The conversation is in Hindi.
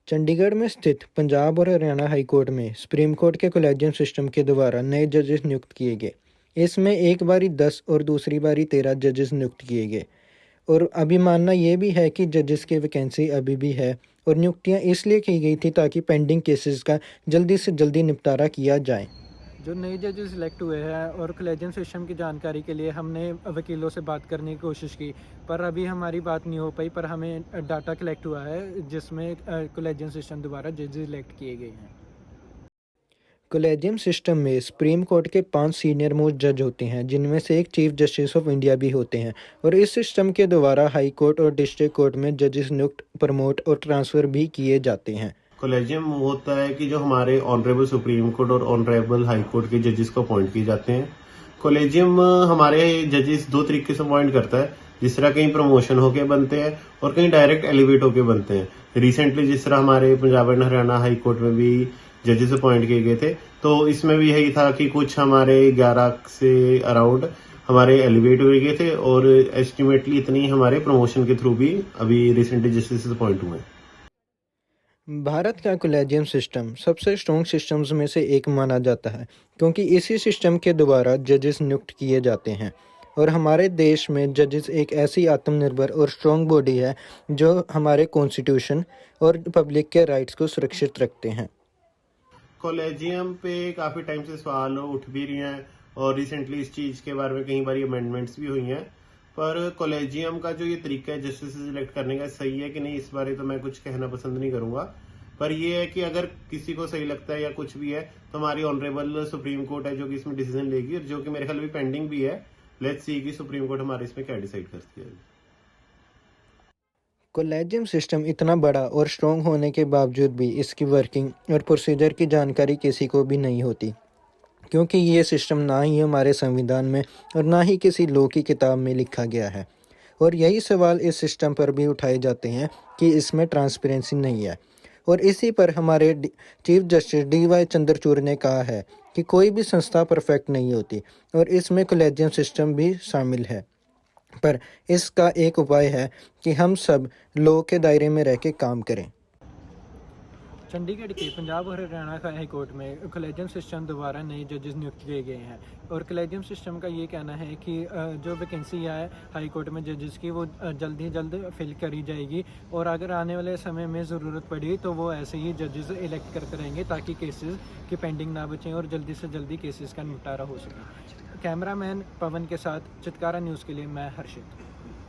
चंडीगढ़ में स्थित पंजाब और हरियाणा हाई कोर्ट में सुप्रीम कोर्ट के कॉलेजियम सिस्टम के द्वारा नए जजेस नियुक्त किए गए। इसमें एक बारी 10 और दूसरी बारी 13 जजेस नियुक्त किए गए। और अभी मानना ये भी है कि जजेस की वैकेंसी अभी भी है और नियुक्तियां इसलिए की गई थी ताकि पेंडिंग केसेस का जल्दी से जल्दी निपटारा किया जाए। जो नए जजेस सिलेक्ट हुए हैं और कॉलेजियम सिस्टम की जानकारी के लिए हमने वकीलों से बात करने की कोशिश की, पर अभी हमारी बात नहीं हो पाई। पर हमें डाटा कलेक्ट हुआ है जिसमें कॉलेजियम सिस्टम द्वारा जजेस सिलेक्ट किए गए हैं। कॉलेजियम सिस्टम में सुप्रीम कोर्ट के 5 सीनियर मोस्ट जज होते हैं, जिनमें से एक चीफ जस्टिस ऑफ इंडिया भी होते हैं। और इस सिस्टम के द्वारा हाई कोर्ट और डिस्ट्रिक्ट कोर्ट में जजेस नियुक्त, प्रमोट और ट्रांसफ़र भी किए जाते हैं। कॉलेजियम होता है कि जो हमारे ऑनरेबल सुप्रीम कोर्ट और ऑनरेबल हाई कोर्ट के जजेस को अपॉइंट किए जाते हैं। कॉलेजियम हमारे जजेस दो तरीके से अपॉइंट करता है, जिस तरह कहीं प्रमोशन होके बनते हैं और कहीं डायरेक्ट एलिवेट होके बनते हैं। रिसेंटली जिस तरह हमारे Punjab and Haryana high court में भी जजेस अपॉइंट किए गए थे, तो इसमें भी यही था कि कुछ हमारे 11 से अराउंड हमारे एलिवेट हुए गए थे और एस्टिमेटली इतनी हमारे प्रमोशन के थ्रू भी अभी रिसेंटली जजेस अपॉइंट हुए हैं। भारत का कॉलेजियम सिस्टम सबसे स्ट्रॉन्ग सिस्टम्स में से एक माना जाता है, क्योंकि इसी सिस्टम के द्वारा जजेस नियुक्त किए जाते हैं। और हमारे देश में जजेस एक ऐसी आत्मनिर्भर और स्ट्रॉन्ग बॉडी है जो हमारे कॉन्स्टिट्यूशन और पब्लिक के राइट्स को सुरक्षित रखते हैं। कॉलेजियम पे काफी टाइम से सवाल उठ भी रही हैं और रिसेंटली इस चीज के बारे में कई बार अमेंडमेंट्स भी हुई हैं। पर कॉलेजियम का जो ये तरीका है जस्टिस सिलेक्ट करने का सही है कि नहीं, इस बारे तो मैं कुछ कहना पसंद नहीं करूंगा। पर ये है कि अगर किसी को सही लगता है या कुछ भी है, तो हमारी ऑनरेबल सुप्रीम कोर्ट है जो कि इसमें डिसीजन लेगी, और जो कि मेरे ख्याल भी पेंडिंग भी है। लेट्स सी कि सुप्रीम कोर्ट हमारे इसमें क्या डिसाइड करती है। कॉलेजियम सिस्टम इतना बड़ा और स्ट्रॉन्ग होने के बावजूद भी इसकी वर्किंग और प्रोसीजर की जानकारी किसी को भी नहीं होती, क्योंकि ये सिस्टम ना ही हमारे संविधान में और ना ही किसी लॉ की किताब में लिखा गया है। और यही सवाल इस सिस्टम पर भी उठाए जाते हैं कि इसमें ट्रांसपेरेंसी नहीं है। और इसी पर हमारे चीफ जस्टिस DY चंद्रचूड़ ने कहा है कि कोई भी संस्था परफेक्ट नहीं होती और इसमें कॉलेजियम सिस्टम भी शामिल है। पर इसका एक उपाय है कि हम सब लॉ के दायरे में रह के काम करें। चंडीगढ़ के पंजाब और हरियाणा का हाई कोर्ट में कॉलेजियम सिस्टम द्वारा नए जजेस नियुक्त किए गए हैं। और कॉलेजियम सिस्टम का ये कहना है कि जो वैकेंसी है हाई कोर्ट में जजेस की, वो जल्द ही जल्द फिल करी जाएगी। और अगर आने वाले समय में ज़रूरत पड़ी तो वो ऐसे ही जजेस इलेक्ट करते रहेंगे ताकि केसेस की पेंडिंग ना बचें और जल्दी से जल्दी केसेस का निपटारा हो सके। कैमरामैन पवन के साथ चितकारा न्यूज़ के लिए मैं हर्षित।